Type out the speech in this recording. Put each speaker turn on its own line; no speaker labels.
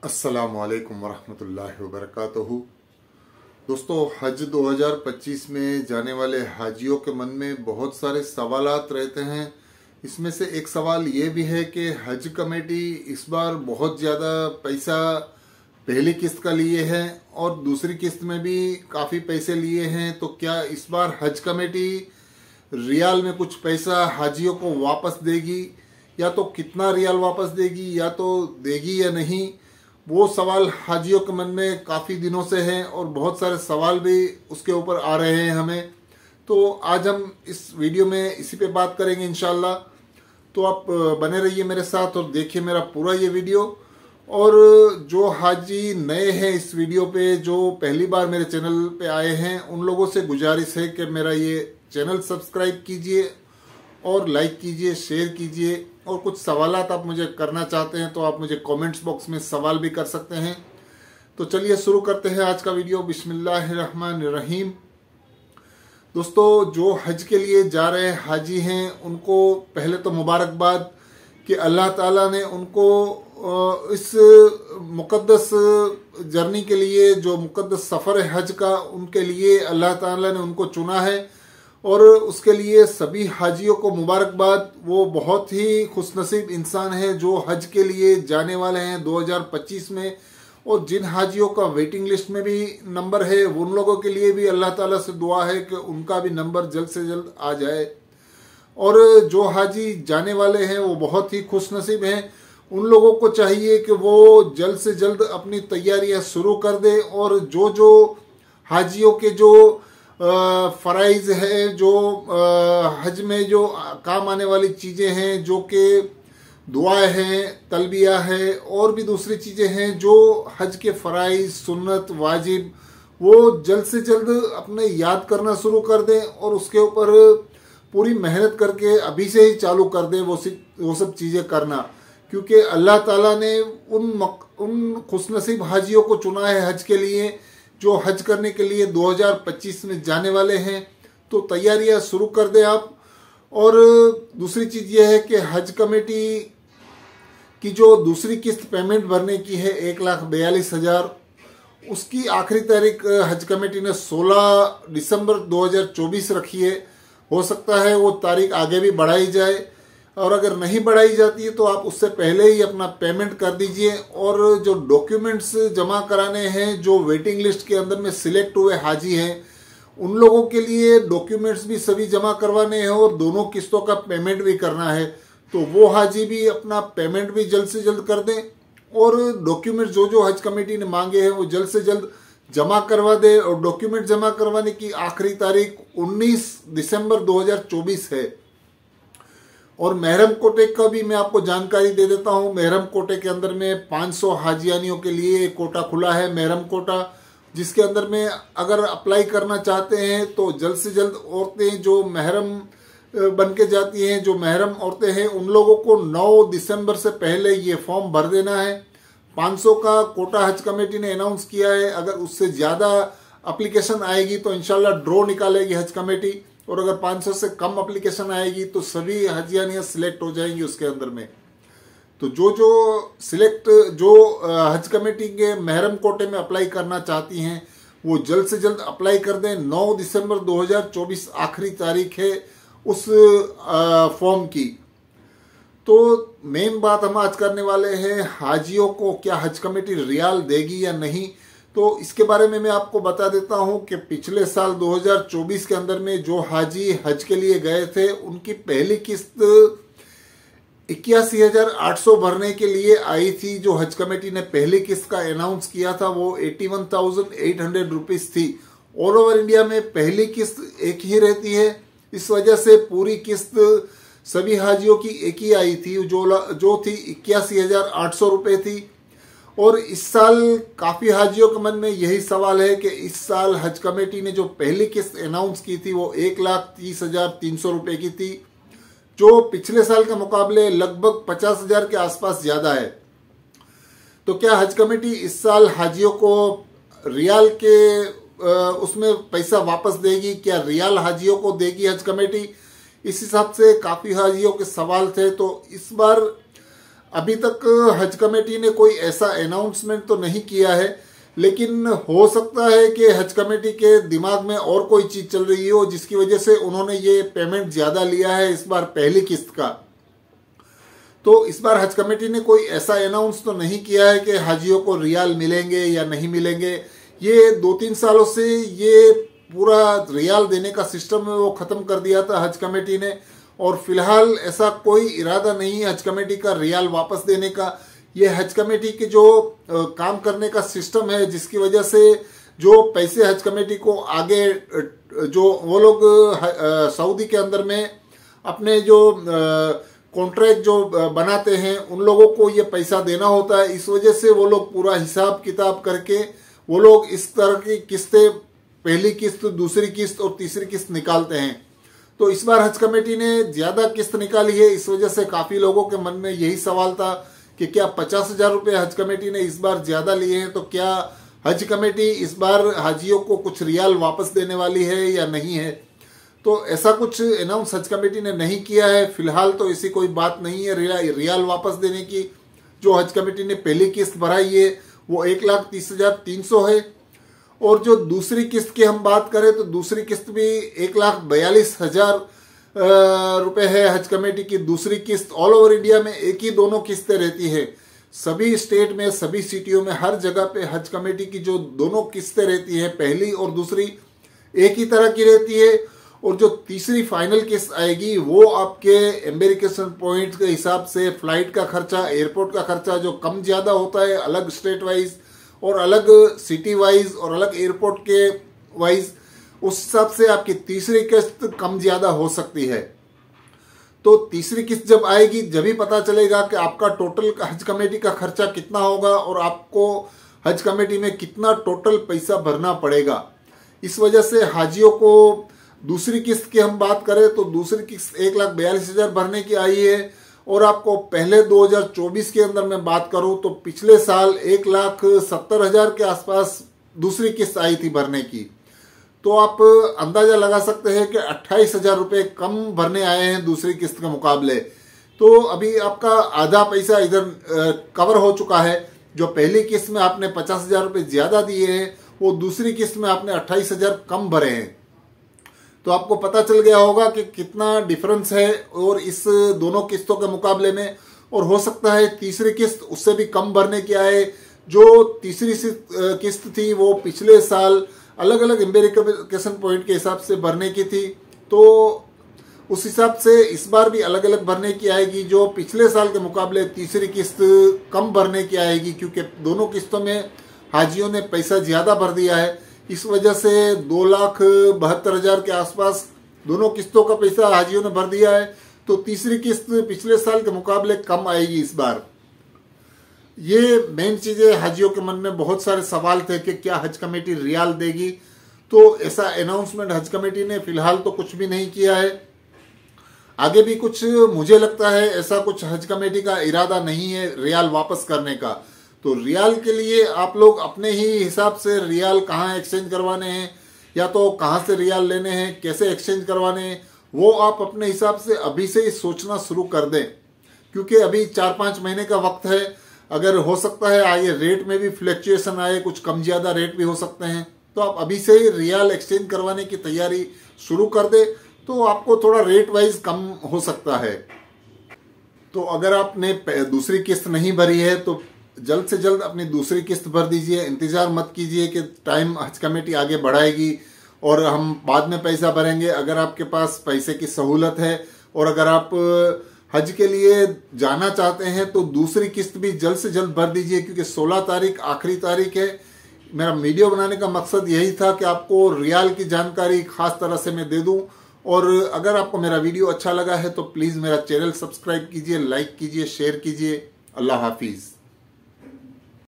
अस्सलामुअलैकुम वरहमतुल्लाहि वबरकातुहू। दोस्तों, हज 2025 में जाने वाले हाजियों के मन में बहुत सारे सवालात रहते हैं। इसमें से एक सवाल ये भी है कि हज कमेटी इस बार बहुत ज़्यादा पैसा पहली किस्त का लिए है और दूसरी किस्त में भी काफ़ी पैसे लिए हैं, तो क्या इस बार हज कमेटी रियाल में कुछ पैसा हाजियों को वापस देगी, या तो कितना रियाल वापस देगी, या तो देगी या नहीं। वो सवाल हाजियों के मन में काफ़ी दिनों से हैं और बहुत सारे सवाल भी उसके ऊपर आ रहे हैं हमें। तो आज हम इस वीडियो में इसी पे बात करेंगे इंशाल्लाह। तो आप बने रहिए मेरे साथ और देखिए मेरा पूरा ये वीडियो। और जो हाजी नए हैं इस वीडियो पे, जो पहली बार मेरे चैनल पे आए हैं, उन लोगों से गुजारिश है कि मेरा ये चैनल सब्सक्राइब कीजिए और लाइक कीजिए, शेयर कीजिए। और कुछ सवालात आप मुझे करना चाहते हैं तो आप मुझे कमेंट्स बॉक्स में सवाल भी कर सकते हैं। तो चलिए शुरू करते हैं आज का वीडियो। बिस्मिल्लाहिर्रहमानिर्रहीम। दोस्तों, जो हज के लिए जा रहे हाजी हैं उनको पहले तो मुबारकबाद कि अल्लाह ताला ने उनको इस मुकद्दस जर्नी के लिए, जो मुकद्दस सफ़र है हज का, उनके लिए अल्लाह ताला ने उनको चुना है और उसके लिए सभी हाजियों को मुबारकबाद। वो बहुत ही खुशनसीब इंसान है जो हज के लिए जाने वाले हैं 2025 में। और जिन हाजियों का वेटिंग लिस्ट में भी नंबर है, उन लोगों के लिए भी अल्लाह ताला से दुआ है कि उनका भी नंबर जल्द से जल्द आ जाए। और जो हाजी जाने वाले हैं वो बहुत ही खुशनसीब हैं। उन लोगों को चाहिए कि वो जल्द से जल्द अपनी तैयारियां शुरू कर दे और जो जो हाजियों के जो फ़राइज़ है, जो हज में जो काम आने वाली चीज़ें हैं, जो कि दुआएं हैं, तलबिया है और भी दूसरी चीज़ें हैं, जो हज के फ़राइज़, सुन्नत, वाजिब, वो जल्द से जल्द अपने याद करना शुरू कर दें और उसके ऊपर पूरी मेहनत करके अभी से ही चालू कर दें वो सब चीज़ें करना। क्योंकि अल्लाह ताला ने उन खुशनसीब हाजियों को चुना है हज के लिए, जो हज करने के लिए 2025 में जाने वाले हैं। तो तैयारियां शुरू कर दें आप। और दूसरी चीज़ यह है कि हज कमेटी की जो दूसरी किस्त पेमेंट भरने की है 1,42,000, उसकी आखिरी तारीख हज कमेटी ने 16 दिसंबर 2024 रखी है। हो सकता है वो तारीख आगे भी बढ़ाई जाए, और अगर नहीं बढ़ाई जाती है तो आप उससे पहले ही अपना पेमेंट कर दीजिए। और जो डॉक्यूमेंट्स जमा कराने हैं, जो वेटिंग लिस्ट के अंदर में सिलेक्ट हुए हाजी हैं, उन लोगों के लिए डॉक्यूमेंट्स भी सभी जमा करवाने हैं और दोनों किस्तों का पेमेंट भी करना है। तो वो हाजी भी अपना पेमेंट भी जल्द से जल्द कर दें और डॉक्यूमेंट्स जो जो हज कमेटी ने मांगे हैं वो जल्द से जल्द जमा करवा दे। और डॉक्यूमेंट जमा करवाने की आखिरी तारीख 19 दिसंबर 2024 है। और महरम कोटे का भी मैं आपको जानकारी दे देता हूँ। महरम कोटे के अंदर में 500 हाजियानियों के लिए कोटा खुला है, महरम कोटा, जिसके अंदर में अगर अप्लाई करना चाहते हैं तो जल्द से जल्द औरतें जो महरम बन के जाती हैं, जो महरम औरतें हैं, उन लोगों को 9 दिसंबर से पहले ये फॉर्म भर देना है। 500 का कोटा हज कमेटी ने अनाउंस किया है। अगर उससे ज़्यादा एप्लीकेशन आएगी तो इंशाल्लाह ड्रॉ निकालेगी हज कमेटी, और अगर 500 से कम एप्लीकेशन आएगी तो सभी हाजियानियाँ सिलेक्ट हो जाएंगी उसके अंदर में। तो जो हज कमेटी के महरम कोटे में अप्लाई करना चाहती हैं वो जल्द से जल्द अप्लाई कर दें। 9 दिसंबर 2024 आखिरी तारीख है उस फॉर्म की। तो मेन बात हम आज करने वाले हैं, हाजियों को क्या हज कमेटी रियाल देगी या नहीं। तो इसके बारे में मैं आपको बता देता हूं कि पिछले साल 2024 के अंदर में जो हाजी हज के लिए गए थे, उनकी पहली किस्त 81,800 भरने के लिए आई थी। जो हज कमेटी ने पहली किस्त का अनाउंस किया था वो 81,800 रुपीज थी। ऑल ओवर इंडिया में पहली किस्त एक ही रहती है, इस वजह से पूरी किस्त सभी हाजियों की एक ही आई थी, जो थी 81,800 रुपये थी। और इस साल काफ़ी हाजियों के मन में यही सवाल है कि इस साल हज कमेटी ने जो पहली किस्त अनाउंस की थी वो 1,30,300 रुपये की थी, जो पिछले साल के मुकाबले लगभग 50,000 के आसपास ज़्यादा है। तो क्या हज कमेटी इस साल हाजियों को रियाल के उसमें पैसा वापस देगी? क्या रियाल हाजियों को देगी हज कमेटी? इस हिसाब से काफ़ी हाजियों के सवाल थे। तो इस बार अभी तक हज कमेटी ने कोई ऐसा अनाउंसमेंट तो नहीं किया है, लेकिन हो सकता है कि हज कमेटी के दिमाग में और कोई चीज चल रही हो जिसकी वजह से उन्होंने ये पेमेंट ज्यादा लिया है इस बार पहली किस्त का। तो इस बार हज कमेटी ने कोई ऐसा अनाउंस तो नहीं किया है कि हाजियों को रियाल मिलेंगे या नहीं मिलेंगे। ये 2-3 सालों से ये पूरा रियाल देने का सिस्टम है वो खत्म कर दिया था हज कमेटी ने, और फिलहाल ऐसा कोई इरादा नहीं है हज कमेटी का रियाल वापस देने का। ये हज कमेटी के जो काम करने का सिस्टम है जिसकी वजह से जो पैसे हज कमेटी को आगे जो वो लोग सऊदी के अंदर में अपने जो कॉन्ट्रैक्ट जो बनाते हैं उन लोगों को ये पैसा देना होता है, इस वजह से वो लोग पूरा हिसाब किताब करके वो लोग इस तरह की किस्तें, पहली किस्त, दूसरी किस्त और तीसरी किस्त निकालते हैं। तो इस बार हज कमेटी ने ज्यादा किस्त निकाली है, इस वजह से काफी लोगों के मन में यही सवाल था कि क्या 50,000 रुपये हज कमेटी ने इस बार ज्यादा लिए हैं, तो क्या हज कमेटी इस बार हाजियों को कुछ रियाल वापस देने वाली है या नहीं है। तो ऐसा कुछ अनाउंस हज कमेटी ने नहीं किया है फिलहाल, तो ऐसी कोई बात नहीं है रियाल वापस देने की। जो हज कमेटी ने पहली किस्त भराई है वो 1,30,300 है, और जो दूसरी किस्त की हम बात करें तो दूसरी किस्त भी 1,42,000 रुपए है हज कमेटी की दूसरी किस्त। ऑल ओवर इंडिया में एक ही दोनों किस्तें रहती है, सभी स्टेट में, सभी सिटियों में, हर जगह पे हज कमेटी की जो दोनों किस्तें रहती है, पहली और दूसरी एक ही तरह की रहती है। और जो तीसरी फाइनल किस्त आएगी वो आपके एम्बेरिकेशन पॉइंट के हिसाब से, फ्लाइट का खर्चा, एयरपोर्ट का खर्चा जो कम ज्यादा होता है अलग स्टेट वाइज और अलग सिटी वाइज और अलग एयरपोर्ट के वाइज, उस हिसाब से आपकी तीसरी किस्त कम ज्यादा हो सकती है। तो तीसरी किस्त जब आएगी जब ही पता चलेगा कि आपका टोटल हज कमेटी का खर्चा कितना होगा और आपको हज कमेटी में कितना टोटल पैसा भरना पड़ेगा। इस वजह से हाजियों को दूसरी किस्त की हम बात करें तो दूसरी किस्त 1,42,000 भरने की आई है, और आपको पहले 2024 के अंदर मैं बात करूं तो पिछले साल 1,70,000 के आसपास दूसरी किस्त आई थी भरने की। तो आप अंदाजा लगा सकते हैं कि 28,000 रुपये कम भरने आए हैं दूसरी किस्त के मुकाबले। तो अभी आपका आधा पैसा इधर कवर हो चुका है। जो पहली किस्त में आपने 50,000 रुपये ज्यादा दिए हैं वो दूसरी किस्त में आपने 28,000 कम भरे हैं। तो आपको पता चल गया होगा कि कितना डिफरेंस है और इस दोनों किस्तों के मुकाबले में, और हो सकता है तीसरी किस्त उससे भी कम भरने की आए। जो तीसरी किस्त थी वो पिछले साल अलग अलग एम्बेरिकेशन पॉइंट के हिसाब से भरने की थी, तो उस हिसाब से इस बार भी अलग अलग भरने की आएगी। जो पिछले साल के मुकाबले तीसरी किस्त कम भरने की आएगी क्योंकि दोनों किस्तों में हाजियों ने पैसा ज्यादा भर दिया है। इस वजह से 2,72,000 के आसपास दोनों किस्तों का पैसा हाजियों ने भर दिया है। तो तीसरी किस्त पिछले साल के मुकाबले कम आएगी इस बार। ये मेन चीजें, हाजियों के मन में बहुत सारे सवाल थे कि क्या हज कमेटी रियाल देगी, तो ऐसा अनाउंसमेंट हज कमेटी ने फिलहाल तो कुछ भी नहीं किया है। आगे भी कुछ मुझे लगता है ऐसा कुछ हज कमेटी का इरादा नहीं है रियाल वापस करने का। तो रियाल के लिए आप लोग अपने ही हिसाब से रियाल कहाँ एक्सचेंज करवाने हैं या तो कहाँ से रियाल लेने हैं, कैसे एक्सचेंज करवाने हैं, वो आप अपने हिसाब से अभी से ही सोचना शुरू कर दें, क्योंकि अभी 4-5 महीने का वक्त है। अगर हो सकता है आगे रेट में भी फ्लक्चुएशन आए, कुछ कम ज्यादा रेट भी हो सकते हैं, तो आप अभी से ही रियाल एक्सचेंज करवाने की तैयारी शुरू कर दे तो आपको थोड़ा रेट वाइज कम हो सकता है। तो अगर आपने दूसरी किस्त नहीं भरी है तो जल्द से जल्द अपनी दूसरी किस्त भर दीजिए। इंतजार मत कीजिए कि टाइम हज कमेटी आगे बढ़ाएगी और हम बाद में पैसा भरेंगे। अगर आपके पास पैसे की सहूलत है और अगर आप हज के लिए जाना चाहते हैं तो दूसरी किस्त भी जल्द से जल्द भर दीजिए, क्योंकि 16 तारीख आखिरी तारीख है। मेरा वीडियो बनाने का मकसद यही था कि आपको रियाल की जानकारी खास तरह से मैं दे दूं। और अगर आपको मेरा वीडियो अच्छा लगा है तो प्लीज़ मेरा चैनल सब्सक्राइब कीजिए, लाइक कीजिए, शेयर कीजिए। अल्लाह हाफिज़।